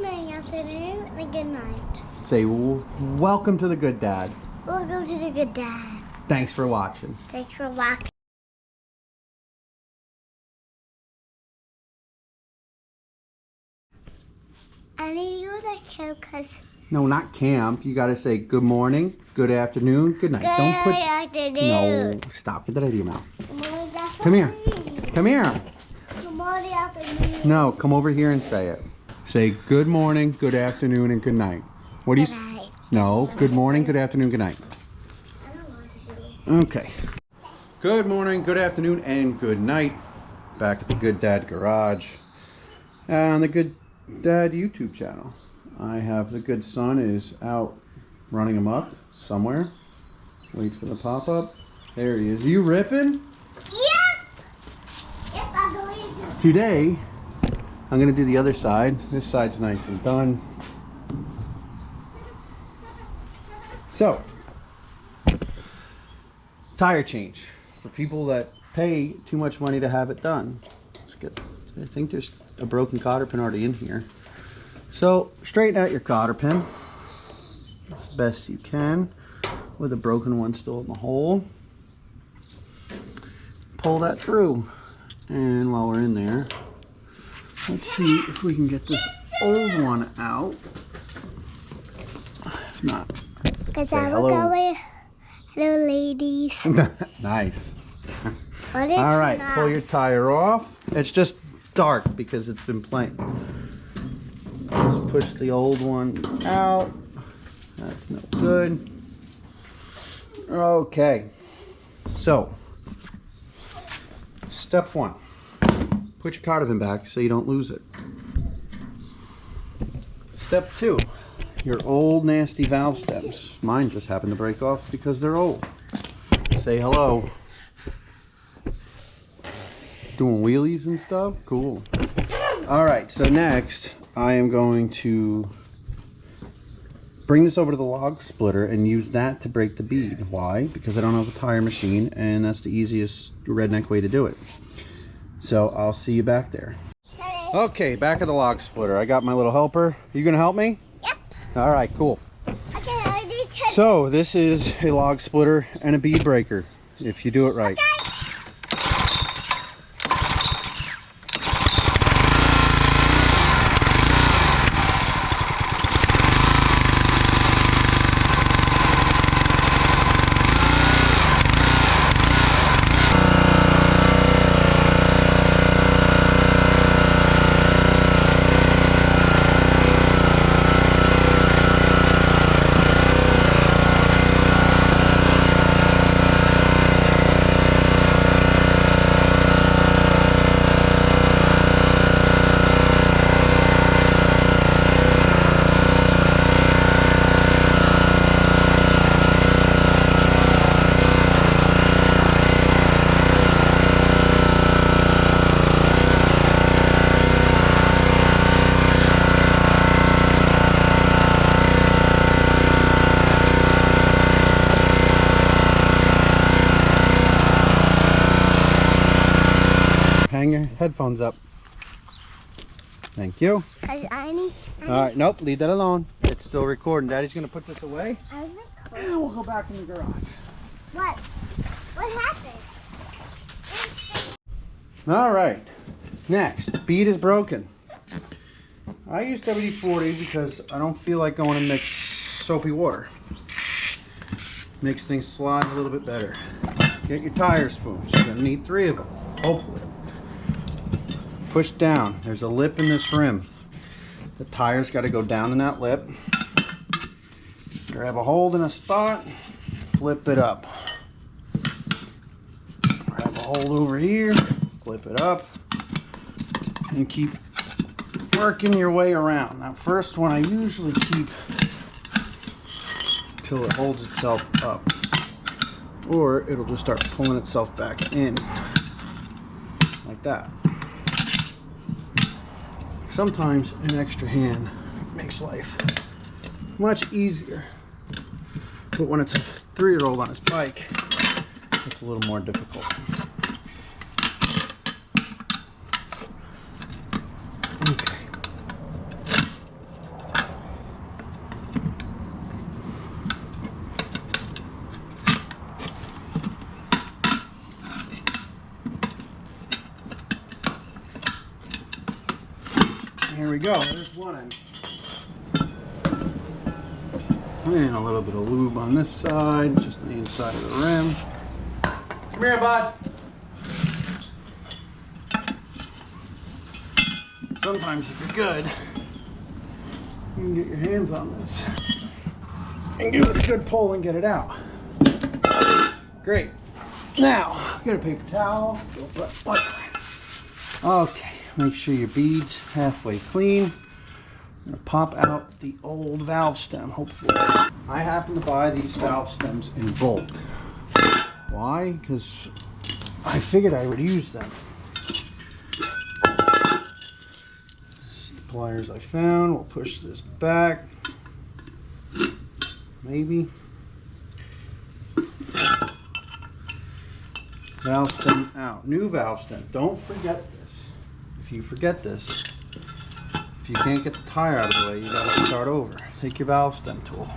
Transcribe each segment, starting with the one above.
morning, afternoon, and good night. Say, welcome to the Good Dad. Welcome to the Good Dad. Thanks for watching. Thanks for watching. I need to go to camp because... No, not camp. You gotta say good morning, good afternoon, good night. Good afternoon. No, stop. Get that out of your mouth. Good morning, Come here. Come here. Good morning, afternoon. No, come over here and say it. Say good morning, good afternoon, and good night. What do you? Good night. No, good morning, good afternoon, good night. I don't know what to do. Okay. Good morning, good afternoon, and good night. Back at the Good Dad Garage on the Good Dad YouTube channel. I have the good son is out running amok somewhere. Wait for the pop-up. There he is. You ripping? Yep. Yep, I'm going to. Today, I'm going to do the other side. This side's nice and done. So, tire change for people that pay too much money to have it done. Let's get, I think there's a broken cotter pin already in here. So, straighten out your cotter pin as best you can with a broken one still in the hole. Pull that through. And while we're in there, let's see if we can get this old one out. If not, Because say I will hello. go with hello, ladies. Nice. What is All right, that? pull your tire off. It's just dark because it's been playing. Let's push the old one out. That's no good. Okay. So, step one. Put your cotter pin back so you don't lose it. Step two. Your old nasty valve stems. Mine just happened to break off because they're old. Say hello. Doing wheelies and stuff? Cool. Alright, so next I am going to bring this over to the log splitter and use that to break the bead. Why? Because I don't have a tire machine and that's the easiest redneck way to do it. So I'll see you back there. Okay, back at the log splitter. I got my little helper. You gonna help me? Yep. Alright, cool. Okay, I need to... So this is a log splitter and a bead breaker if you do it right. Okay. Hang your headphones up. Thank you. Because I need... Alright, nope, leave that alone. It's still recording. Daddy's gonna put this away. I And we'll go back in the garage. What? What happened? Alright, next, bead is broken. I use WD-40 because I don't feel like going to mix soapy water. Makes things slide a little bit better. Get your tire spoons. You're gonna need 3 of them, hopefully. Push down. There's a lip in this rim. The tire's got to go down in that lip. Grab a hold in a spot, flip it up. Grab a hold over here, flip it up, and keep working your way around. Now, first one I usually keep till it holds itself up, or it'll just start pulling itself back in like that. Sometimes an extra hand makes life much easier, but when it's a 3-year-old on his bike, it's a little more difficult. Okay. here we go. There's one end. And a little bit of lube on this side, just the inside of the rim. Come here, bud. Sometimes if you're good, you can get your hands on this and give it a good pull and get it out. Great. Now, get a paper towel. Okay, make sure your bead's halfway clean. I'm gonna pop out the old valve stem, hopefully. I happen to buy these valve stems in bulk. Why? Because I figured I would use them. This is the pliers I found. We'll push this back. Maybe. Valve stem out. New valve stem. Don't forget this. If you forget this, if you can't get the tire out of the way, you gotta start over. Take your valve stem tool.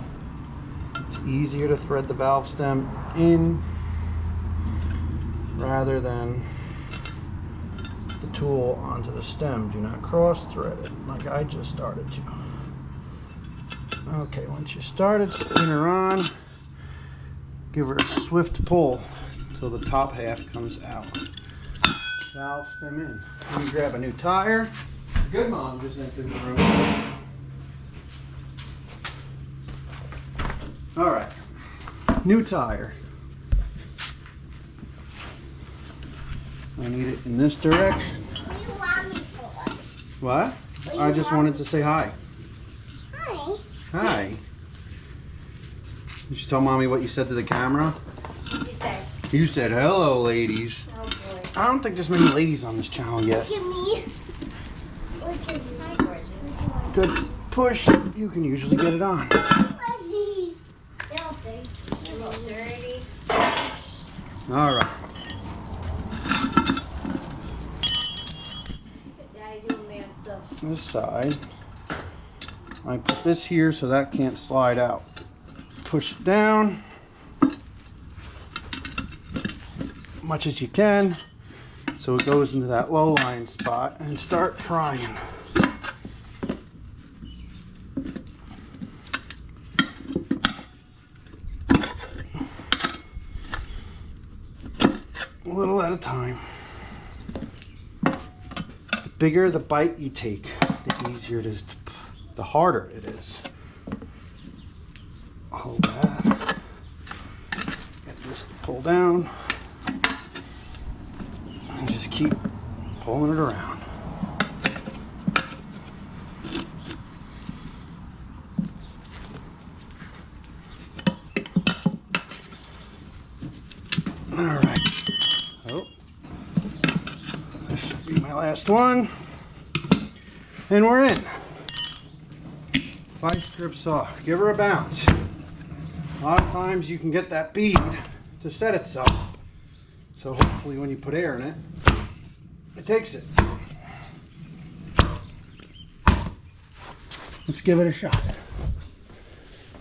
It's easier to thread the valve stem in rather than the tool onto the stem. Do not cross thread it like I just started to. Okay, once you started, spin her on. Give her a swift pull until the top half comes out. Valve stem in. Let me grab a new tire. Good mom just entered the room. All right, new tire. I need it in this direction. What do you want me for? What? I just wanted to say hi. Hi. Hi. Did you tell mommy what you said to the camera? What did you say? You said hello, ladies. Oh boy. I don't think there's many ladies on this channel yet. Look at me. Look at me. Hi, gorgeous. Good push. You can usually get it on. Dirty. All right. Daddy doing man stuff. This side. I put this here so that can't slide out. Push it down. Much as you can. So it goes into that low line spot and start prying. A little at a time. The bigger the bite you take, the easier it is to, the harder it is. Hold that. Get this to pull down. And just keep pulling it around. All right. Oh, this should be my last one. And we're in. Vice grip saw. Give her a bounce. A lot of times you can get that bead to set itself. So hopefully when you put air in it, it takes it. Let's give it a shot.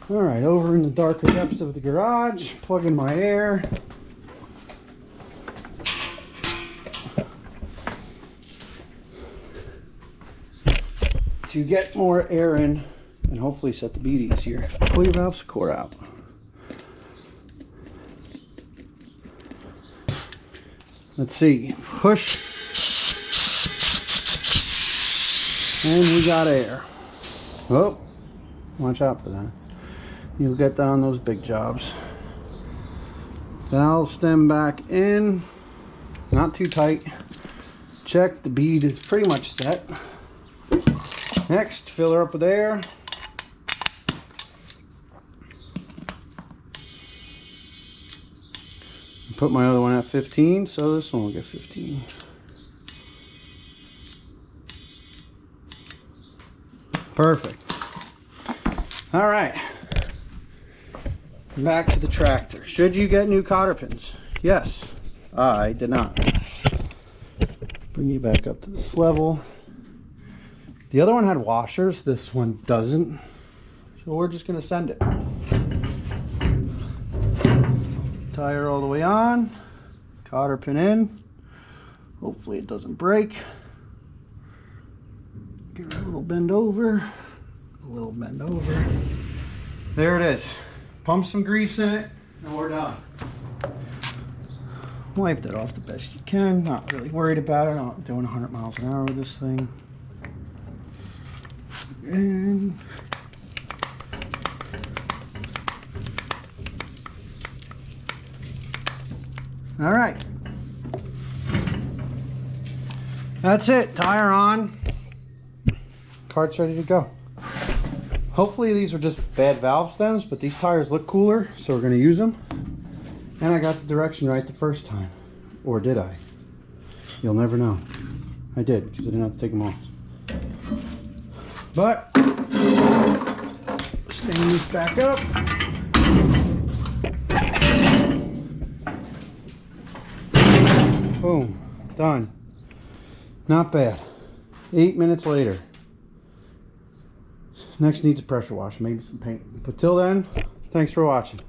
All right, over in the darker depths of the garage, plug in my air. To get more air in and hopefully set the bead easier, pull your valve core out. Let's see, push, and we got air. Oh, watch out for that. You'll get that on those big jobs. Valve stem back in, not too tight. Check, the bead is pretty much set. Next, fill her up with air. Put my other one at 15, so this one will get 15. Perfect. All right. Back to the tractor. Should you get new cotter pins? Yes. I did not. Bring you back up to this level. The other one had washers. This one doesn't. So we're just going to send it. Tire all the way on. Cotter pin in. Hopefully it doesn't break. Get rid of little bend over, a little bend over. There it is. Pump some grease in it, and we're done. Wipe that off the best you can. Not really worried about it. I'm not doing 100 miles an hour with this thing. And all right. That's it. Tire on. Cart's ready to go. Hopefully these are just bad valve stems, but these tires look cooler, so we're going to use them. And I got the direction right the first time. Or did I? You'll never know. I did, because I didn't have to take them off. But, stand this back up. Boom. Done. Not bad. 8 minutes later. Next needs a pressure wash, maybe some paint. But till then, thanks for watching.